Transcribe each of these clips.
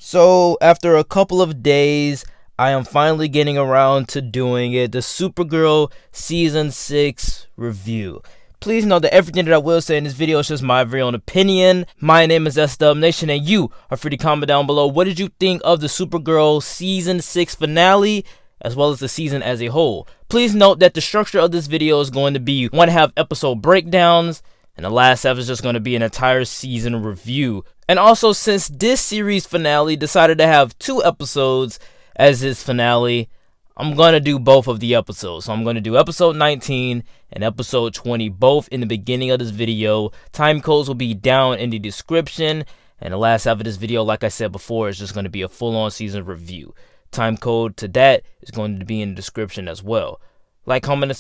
So after a couple of days, I am finally getting around to doing it, the Supergirl Season 6 review. Please note that everything that I will say in this video is just my very own opinion. My name is SDubNation, and you are free to comment down below. What did you think of the Supergirl Season 6 finale, as well as the season as a whole? Please note that the structure of this video is going to be 1/2 episode breakdowns, and the last half is just going to be an entire season review. And also, since this series finale decided to have 2 episodes as its finale, I'm going to do both of the episodes. So I'm going to do episode 19 and episode 20, both in the beginning of this video. Time codes will be down in the description. And the last half of this video, like I said before, is just going to be a full-on season review. Time code to that is going to be in the description as well. Like, comment,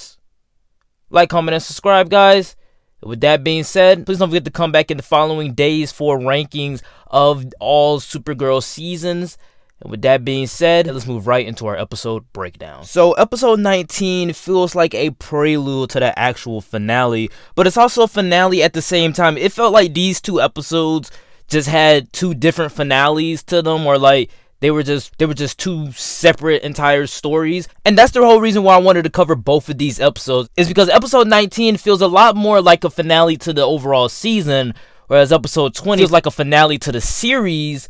and subscribe, guys. With that being said, please don't forget to come back in the following days for rankings of all Supergirl seasons. And with that being said, let's move right into our episode breakdown. So episode 19 feels like a prelude to the actual finale, but it's also a finale at the same time. It felt like these 2 episodes just had 2 different finales to them, or like they were just 2 separate entire stories. And that's the whole reason why I wanted to cover both of these episodes, is because episode 19 feels a lot more like a finale to the overall season, whereas episode 20 feels like a finale to the series,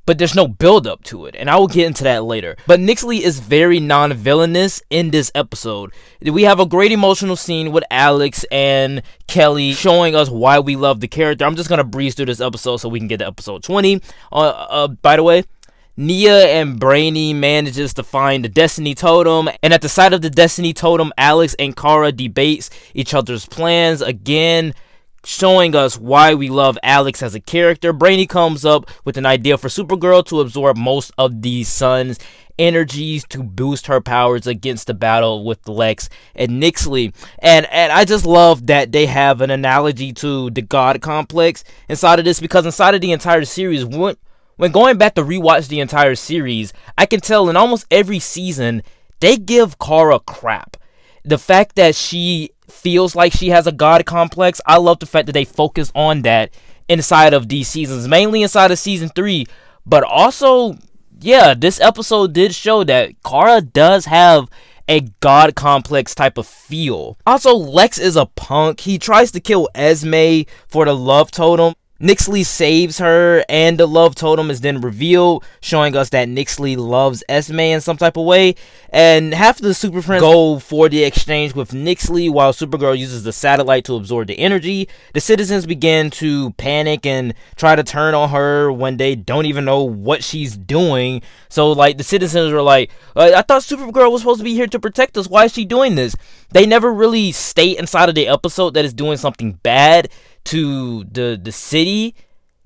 but there's no build up to it, and I will get into that later. But Nixley is very non-villainous in this episode. We have a great emotional scene with Alex and Kelly showing us why we love the character. I'm just gonna breeze through this episode so we can get to episode 20. By the way, Nia and Brainy manages to find the Destiny Totem, and at the sight of the Destiny Totem, Alex and Kara debates each other's plans, again showing us why we love Alex as a character. Brainy comes up with an idea for Supergirl to absorb most of the sun's energies to boost her powers against the battle with Lex and Nixley. And I just love that they have an analogy to the God complex inside of this, because inside of the entire series, when going back to rewatch the entire series, I can tell in almost every season, they give Kara crap. The fact that she feels like she has a God complex, I love the fact that they focus on that inside of these seasons, mainly inside of season 3. But also, yeah, this episode did show that Kara does have a God complex type of feel. Also, Lex is a punk. He tries to kill Esme for the love totem. Nixley saves her, and the love totem is then revealed, showing us that Nixley loves Esme in some type of way. And half of the Super Friends go for the exchange with Nixley, while Supergirl uses the satellite to absorb the energy. The citizens begin to panic and try to turn on her when they don't even know what she's doing. So, like, the citizens are like, I thought Supergirl was supposed to be here to protect us. Why is she doing this? They never really state inside of the episode that it's doing something bad to the city.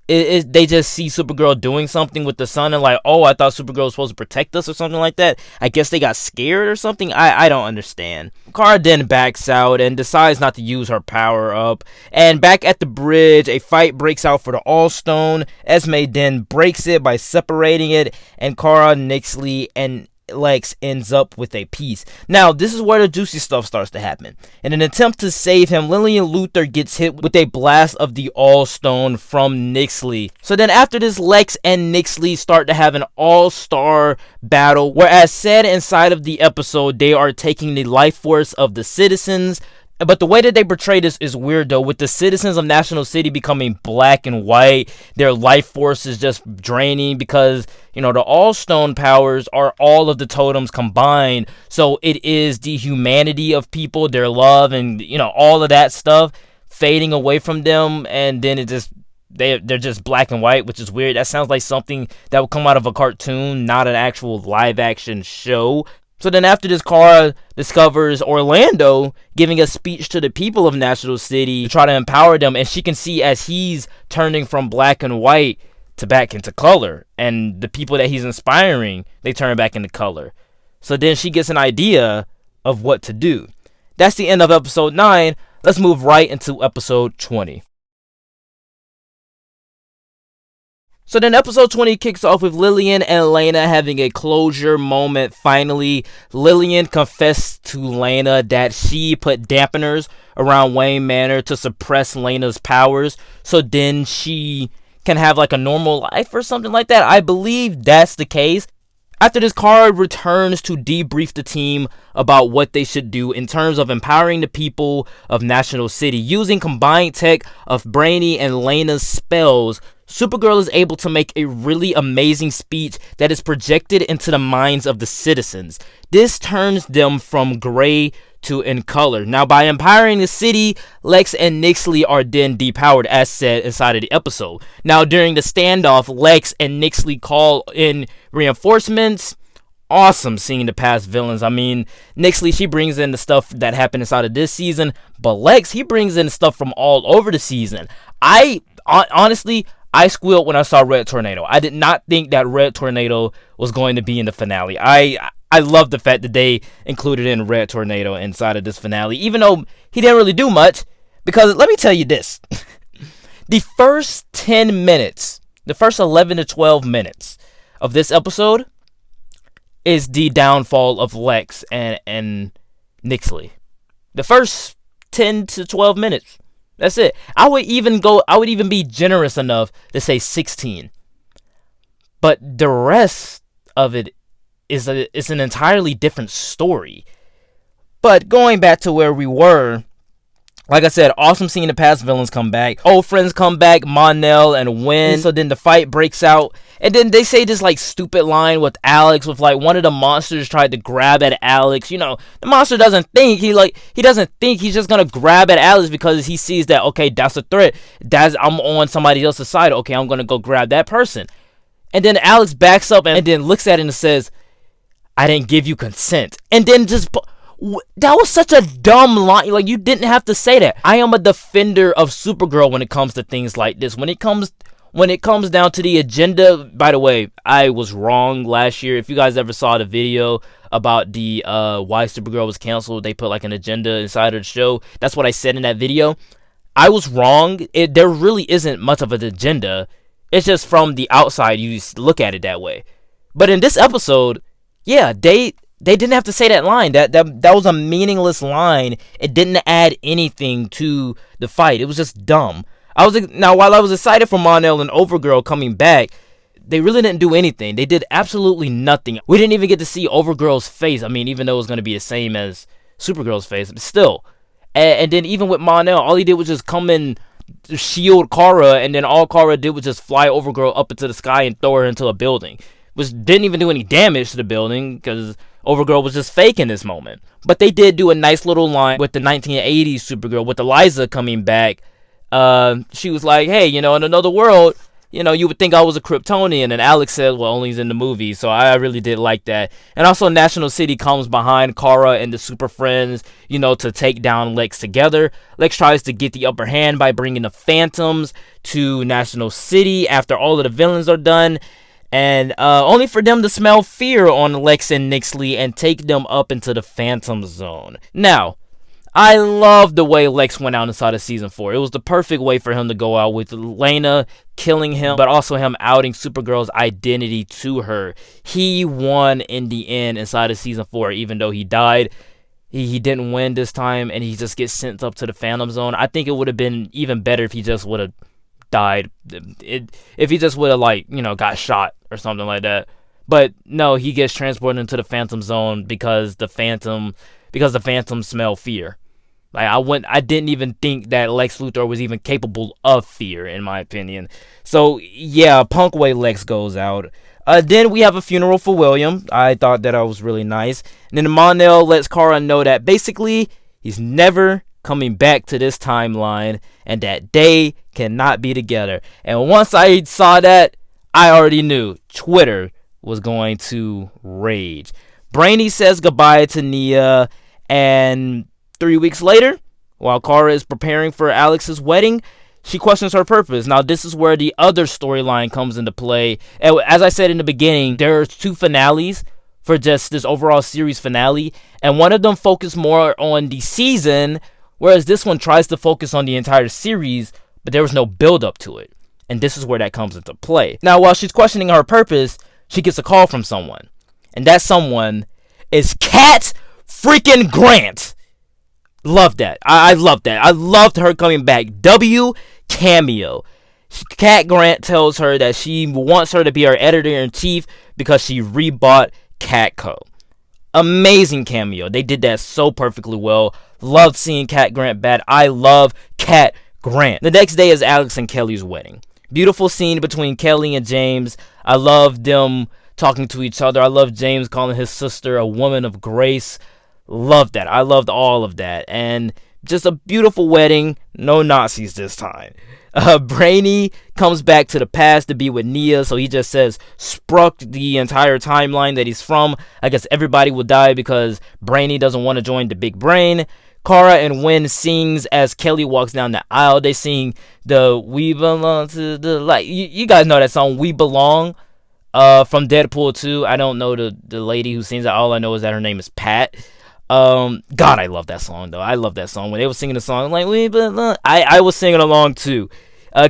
They just see Supergirl doing something with the sun and like, oh, I thought Supergirl was supposed to protect us or something like that. I guess they got scared or something. I don't understand. Kara then backs out and decides not to use her power up. And back at the bridge, a fight breaks out for the All-Stone. Esme then breaks it by separating it, and Kara, Nixley, and Lex ends up with a piece. Now, this is where the juicy stuff starts to happen. In an attempt to save him, Lillian Luthor gets hit with a blast of the All-Stone from Nixley. So then after this, Lex and Nixley start to have an all-star battle, whereas said inside of the episode, they are taking the life force of the citizens. But the way that they portray this is weird, though, with the citizens of National City becoming black and white. Their life force is just draining because, you know, the All-Stone powers are all of the totems combined. So it is the humanity of people, their love, and, you know, all of that stuff fading away from them. And then it just, they're just black and white, which is weird. That sounds like something that would come out of a cartoon, not an actual live-action show. So then after this, Kara discovers Orlando giving a speech to the people of National City to try to empower them. And she can see as he's turning from black and white to back into color. And the people that he's inspiring, they turn back into color. So then she gets an idea of what to do. That's the end of episode 9. Let's move right into episode 20. So then episode 20 kicks off with Lillian and Lena having a closure moment. Finally, Lillian confessed to Lena that she put dampeners around Wayne Manor to suppress Lena's powers. So then she can have like a normal life or something like that. I believe that's the case. After this, Kara returns to debrief the team about what they should do in terms of empowering the people of National City. Using combined tech of Brainy and Lena's spells, Supergirl is able to make a really amazing speech that is projected into the minds of the citizens. This turns them from gray to in color. Now, by empowering the city, Lex and Nixley are then depowered, as said inside of the episode. Now, during the standoff, Lex and Nixley call in reinforcements. Awesome seeing the past villains. I mean, Nixley, she brings in the stuff that happened inside of this season, but Lex, he brings in stuff from all over the season. Honestly, I squealed when I saw Red Tornado. I did not think that Red Tornado was going to be in the finale. I love the fact that they included in Red Tornado inside of this finale, even though he didn't really do much. Because let me tell you this. The first 10 minutes, the first 11 to 12 minutes of this episode is the downfall of Lex and Nixley. The first 10 to 12 minutes. That's it. I would even be generous enough to say 16. But the rest of it is an entirely different story. But going back to where we were, like I said, awesome seeing the past villains come back. Old friends come back, Mon-El and Win. So then the fight breaks out. And then they say this like stupid line with Alex, with like one of the monsters tried to grab at Alex. You know, the monster doesn't think. He doesn't think he's just gonna grab at Alex because he sees that, okay, that's a threat. I'm on somebody else's side. Okay, I'm gonna go grab that person. And then Alex backs up and then looks at it and says, I didn't give you consent. And then just... that was such a dumb line. Like, you didn't have to say that. I am a defender of Supergirl when it comes to things like this. When it comes down to the agenda, by the way, I was wrong last year. If you guys ever saw the video about the why Supergirl was canceled, they put like an agenda inside of the show. That's what I said in that video. I was wrong. There really isn't much of an agenda. It's just from the outside you look at it that way. But in this episode, yeah, they didn't have to say that line. That was a meaningless line. It didn't add anything to the fight. It was just dumb. Now, while I was excited for Mon-El and Overgirl coming back, they really didn't do anything. They did absolutely nothing. We didn't even get to see Overgirl's face. I mean, even though it was going to be the same as Supergirl's face, but still. And then even with Mon-El, all he did was just come and shield Kara, and then all Kara did was just fly Overgirl up into the sky and throw her into a building, which didn't even do any damage to the building because Overgirl was just fake in this moment. But they did do a nice little line with the 1980s Supergirl, with Eliza coming back. She was like, hey, in another world, you would think I was a Kryptonian. And Alex said, well, only he's in the movie. So I really did like that. And also National City comes behind Kara and the Super Friends, to take down Lex together. Lex tries to get the upper hand by bringing the Phantoms to National City after all of the villains are done. And only for them to smell fear on Lex and Nixley and take them up into the Phantom Zone. Now, I love the way Lex went out inside of Season 4. It was the perfect way for him to go out, with Lena killing him, but also him outing Supergirl's identity to her. He won in the end inside of Season 4, even though he died. He didn't win this time, and he just gets sent up to the Phantom Zone. I think it would have been even better if he just would have died. If he just would have, got shot or something like that. But no, he gets transported into the Phantom Zone because the Phantoms smell fear. I didn't even think that Lex Luthor was even capable of fear, in my opinion. So yeah, punk way Lex goes out. Then we have a funeral for William. I thought that was really nice. And then Mon-El lets Kara know that basically he's never coming back to this timeline and that they cannot be together. And once I saw that, I already knew Twitter was going to rage. Brainy says goodbye to Nia, and 3 weeks later, while Kara is preparing for Alex's wedding, she questions her purpose. Now, this is where the other storyline comes into play. And as I said in the beginning, there are 2 finales for just this overall series finale, and one of them focused more on the season, whereas this one tries to focus on the entire series, but there was no build up to it. And this is where that comes into play. Now, while she's questioning her purpose, she gets a call from someone. And that someone is Cat freaking Grant. Love that. I love that. I loved her coming back. W cameo. Cat Grant tells her that she wants her to be her editor-in-chief because she rebought Catco. Amazing cameo. They did that so perfectly well. Loved seeing Cat Grant bad. I love Cat Grant. The next day is Alex and Kelly's wedding. Beautiful scene between Kelly and James. I love them talking to each other. I love James calling his sister a woman of grace. Loved that. I loved all of that. And just a beautiful wedding. No Nazis this time. Brainy comes back to the past to be with Nia, so he just says Spruck the entire timeline that he's from. I guess everybody will die because Brainy doesn't want to join the big brain. Kara and Wynn sings as Kelly walks down the aisle. They sing the We Belong to the Light. You guys know that song, We Belong, from Deadpool 2. I don't know the lady who sings it. All I know is that her name is Pat. God, I love that song, though. I love that song. When they were singing the song, like, we belong, I was singing along, too.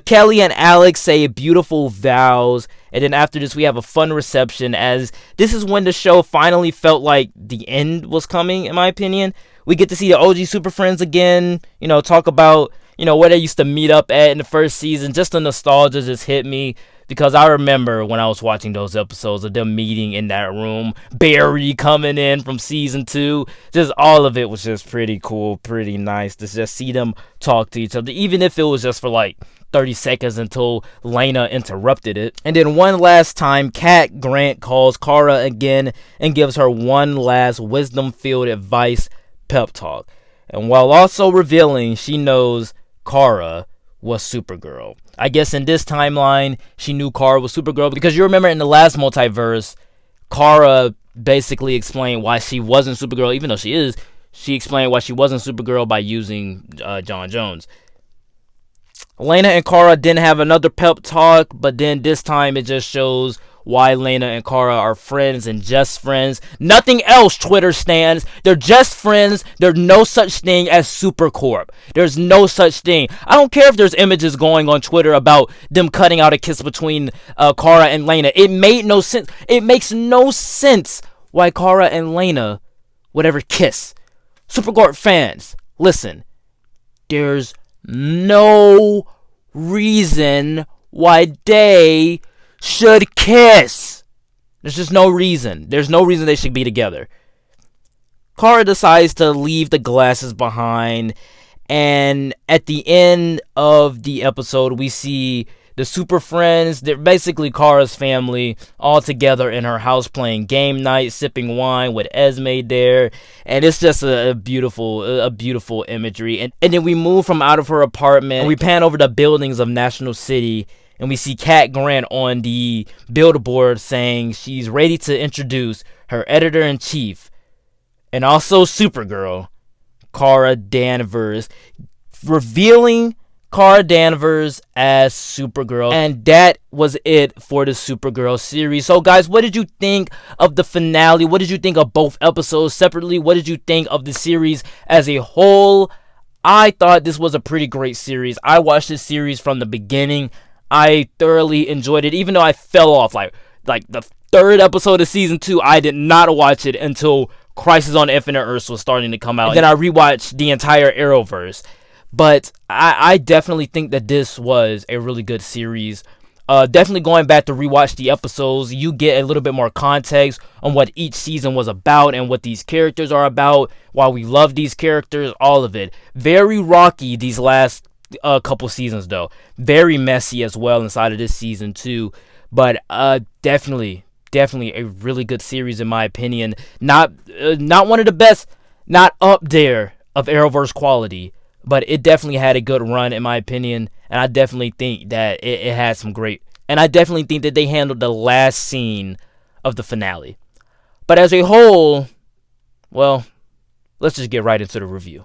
Kelly and Alex say beautiful vows, and then after this, we have a fun reception, as this is when the show finally felt like the end was coming, in my opinion. We get to see the OG Super Friends again, talk about, where they used to meet up at in the first season. Just the nostalgia just hit me. Because I remember when I was watching those episodes of them meeting in that room, Barry coming in from season 2, just all of it was just pretty cool, pretty nice to just see them talk to each other, even if it was just for like 30 seconds until Lena interrupted it. And then one last time, Cat Grant calls Kara again and gives her one last wisdom-filled advice pep talk. And while also revealing she knows Kara was Supergirl. I guess in this timeline, she knew Kara was Supergirl because you remember in the last multiverse, Kara basically explained why she wasn't Supergirl, even though she is. She explained why she wasn't Supergirl by using John Jones. Lena and Kara didn't have another pep talk, but then this time it just shows why Lena and Kara are friends and just friends. Nothing else, Twitter stands. They're just friends. There's no such thing as Supercorp. There's no such thing. I don't care if there's images going on Twitter about them cutting out a kiss between Kara and Lena. It made no sense. It makes no sense why Kara and Lena would ever kiss. Supercorp fans, listen. There's no reason why they should kiss. There's just no reason. There's no reason they should be together. Kara decides to leave the glasses behind, and at the end of the episode, we see the Super Friends. They're basically Kara's family all together in her house playing game night, sipping wine with Esme there, and it's just a beautiful imagery. And then we move from out of her apartment, and we pan over the buildings of National City, and we see Cat Grant on the billboard saying she's ready to introduce her editor-in-chief and also Supergirl, Kara Danvers, revealing Kara Danvers as Supergirl. And that was it for the Supergirl series. So guys, what did you think of the finale? What did you think of both episodes separately? What did you think of the series as a whole? I thought this was a pretty great series. I watched this series from the beginning. I thoroughly enjoyed it, even though I fell off. Like the third episode of season 2, I did not watch it until Crisis on Infinite Earths was starting to come out. And then I rewatched the entire Arrowverse. But I definitely think that this was a really good series. Definitely going back to rewatch the episodes, you get a little bit more context on what each season was about and what these characters are about, why we love these characters, all of it. Very rocky these last couple seasons, though. Very messy as well inside of this season, too. But definitely a really good series, in my opinion. Not one of the best, not up there of Arrowverse quality, but it definitely had a good run, in my opinion, and I definitely think that it had some great, and I definitely think that they handled the last scene of the finale. But as a whole, well, let's just get right into the review.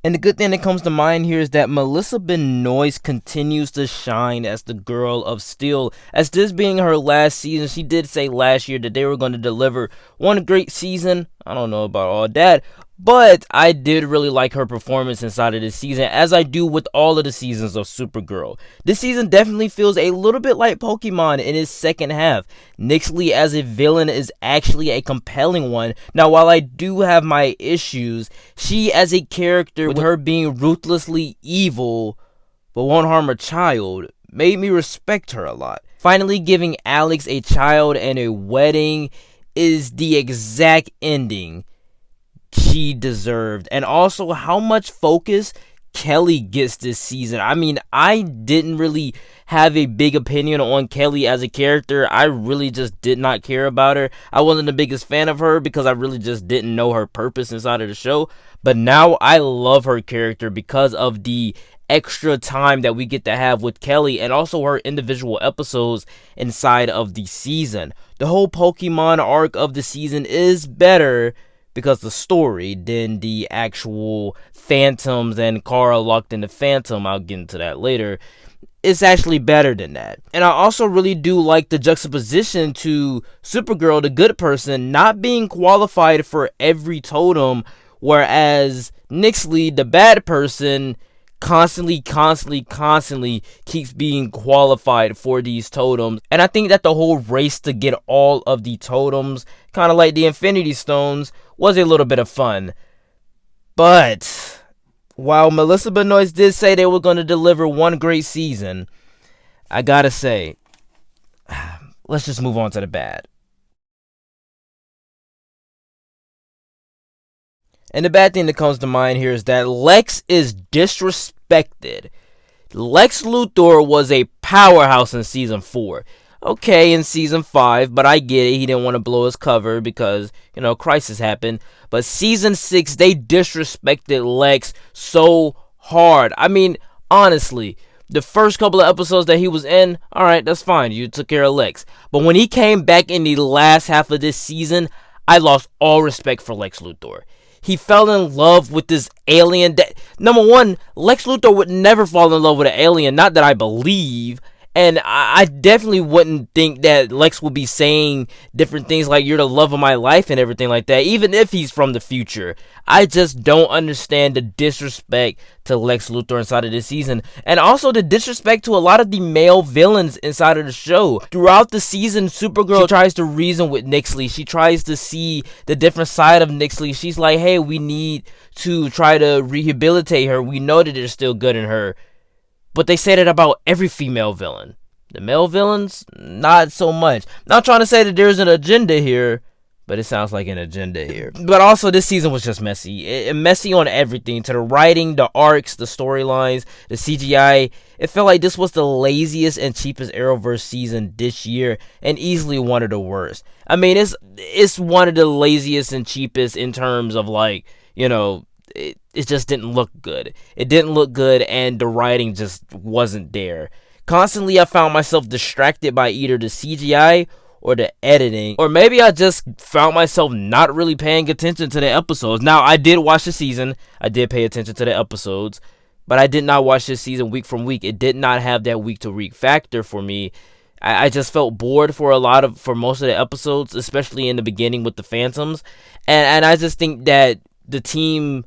And the good thing that comes to mind here is that Melissa Benoist continues to shine as the Girl of Steel. As this being her last season, she did say last year that they were going to deliver one great season. I don't know about all that, But I did really like her performance inside of this season, as I do with all of the seasons of Supergirl. This season definitely feels a little bit like Pokemon in its second half. Nyxly as a villain is actually a compelling one. Now, while I do have my issues, she as a character, with her being ruthlessly evil but won't harm a child, made me respect her a lot. Finally, giving Alex a child and a wedding is the exact ending she deserved. And also how much focus Kelly gets this season. I mean, I didn't really have a big opinion on Kelly as a character. I really just did not care about her. I wasn't the biggest fan of her because I really just didn't know her purpose inside of the show. But now I love her character because of the extra time that we get to have with Kelly, and also her individual episodes inside of the season. The whole Pokemon arc of the season is better because the story than the actual Phantoms and Kara locked in the Phantom. I'll get into that later. It's actually better than that. And I also really do like the juxtaposition to Supergirl, the good person, not being qualified for every totem, whereas Nyxly, the bad person, constantly keeps being qualified for these totems. And I think that the whole race to get all of the totems, kind of like the Infinity Stones, was a little bit of fun. But while Melissa Benoist did say they were going to deliver one great season, I gotta say, let's just move on to the bad. And the bad thing that comes to mind here is that Lex is disrespected. Lex Luthor was a powerhouse in season 4. Okay, in season 5, but I get it. He didn't want to blow his cover because, crisis happened. But season 6, they disrespected Lex so hard. I mean, honestly, the first couple of episodes that he was in, alright, that's fine. You took care of Lex. But when he came back in the last half of this season, I lost all respect for Lex Luthor. He fell in love with this alien. Number one, Lex Luthor would never fall in love with an alien. Not that I believe. And I definitely wouldn't think that Lex would be saying different things like, you're the love of my life and everything like that, even if he's from the future. I just don't understand the disrespect to Lex Luthor inside of this season. And also the disrespect to a lot of the male villains inside of the show. Throughout the season, Supergirl tries to reason with Nyxly. She tries to see the different side of Nyxly. She's like, hey, we need to try to rehabilitate her. We know that there's still good in her. But they say that about every female villain. The male villains, not so much. Not trying to say that there's an agenda here, but it sounds like an agenda here. But also, this season was just messy. Messy on everything. To the writing, the arcs, the storylines, the CGI. It felt like this was the laziest and cheapest Arrowverse season this year, and easily one of the worst. I mean, it's one of the laziest and cheapest in terms of, like, it just didn't look good. It didn't look good, and the writing just wasn't there. Constantly, I found myself distracted by either the CGI or the editing, or maybe I just found myself not really paying attention to the episodes. Now, I did watch the season. I did pay attention to the episodes, but I did not watch this season week from week. It did not have that week-to-week factor for me. I just felt bored for most of the episodes, especially in the beginning with the Phantoms, and I just think that the team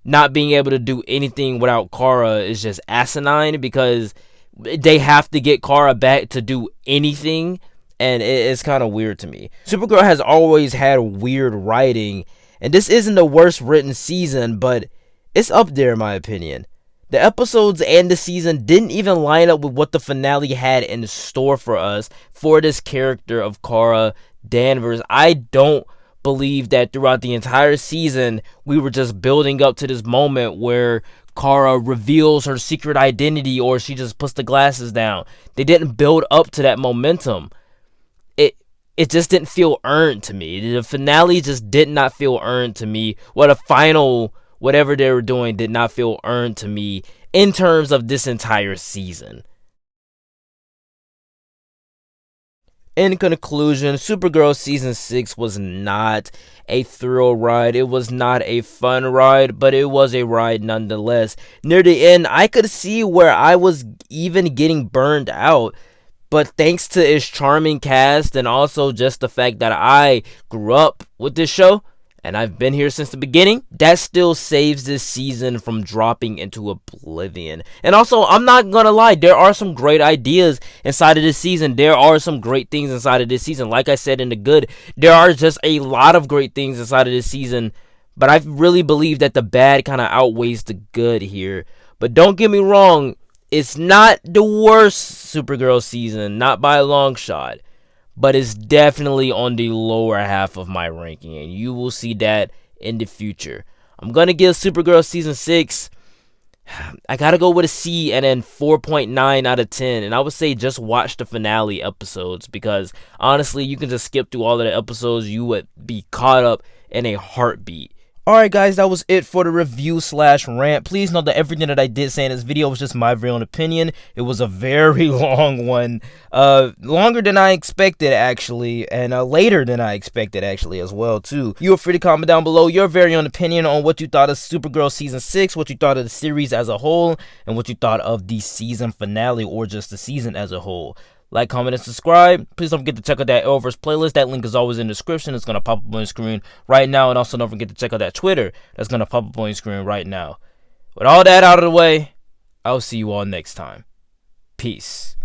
not being able to do anything without Kara is just asinine, because they have to get Kara back to do anything, and it's kind of weird to me. Supergirl has always had weird writing, and this isn't the worst written season, but it's up there in my opinion. The episodes and the season didn't even line up with what the finale had in store for us for this character of Kara Danvers. I don't believe that throughout the entire season we were just building up to this moment where Kara reveals her secret identity or she just puts the glasses down. They didn't build up to that momentum. It just didn't feel earned to me. The finale just did not feel earned to me. What a final, whatever they were doing, did not feel earned to me in terms of this entire season. In conclusion, Supergirl Season 6 was not a thrill ride. It was not a fun ride, but it was a ride nonetheless. Near the end, I could see where I was even getting burned out. But thanks to its charming cast and also just the fact that I grew up with this show, and I've been here since the beginning, that still saves this season from dropping into oblivion. And also, I'm not gonna lie, there are some great ideas inside of this season. There are some great things inside of this season. Like I said in the good, there are just a lot of great things inside of this season, but I really believe that the bad kind of outweighs the good here. But don't get me wrong, it's not the worst Supergirl season, not by a long shot, but it's definitely on the lower half of my ranking, and you will see that in the future. I'm going to give Supergirl Season 6, I got to go with a C and then 4.9 out of 10, and I would say just watch the finale episodes, because honestly, you can just skip through all of the episodes, you would be caught up in a heartbeat. Alright guys, that was it for the review / rant. Please note that everything that I did say in this video was just my very own opinion. It was a very long one. Longer than I expected actually, and later than I expected actually as well too. You are free to comment down below your very own opinion on what you thought of Supergirl Season 6, what you thought of the series as a whole, and what you thought of the season finale or just the season as a whole. Like, comment, and subscribe. Please don't forget to check out that Arrowverse playlist. That link is always in the description. It's going to pop up on your screen right now. And also don't forget to check out that Twitter. That's going to pop up on your screen right now. With all that out of the way, I'll see you all next time. Peace.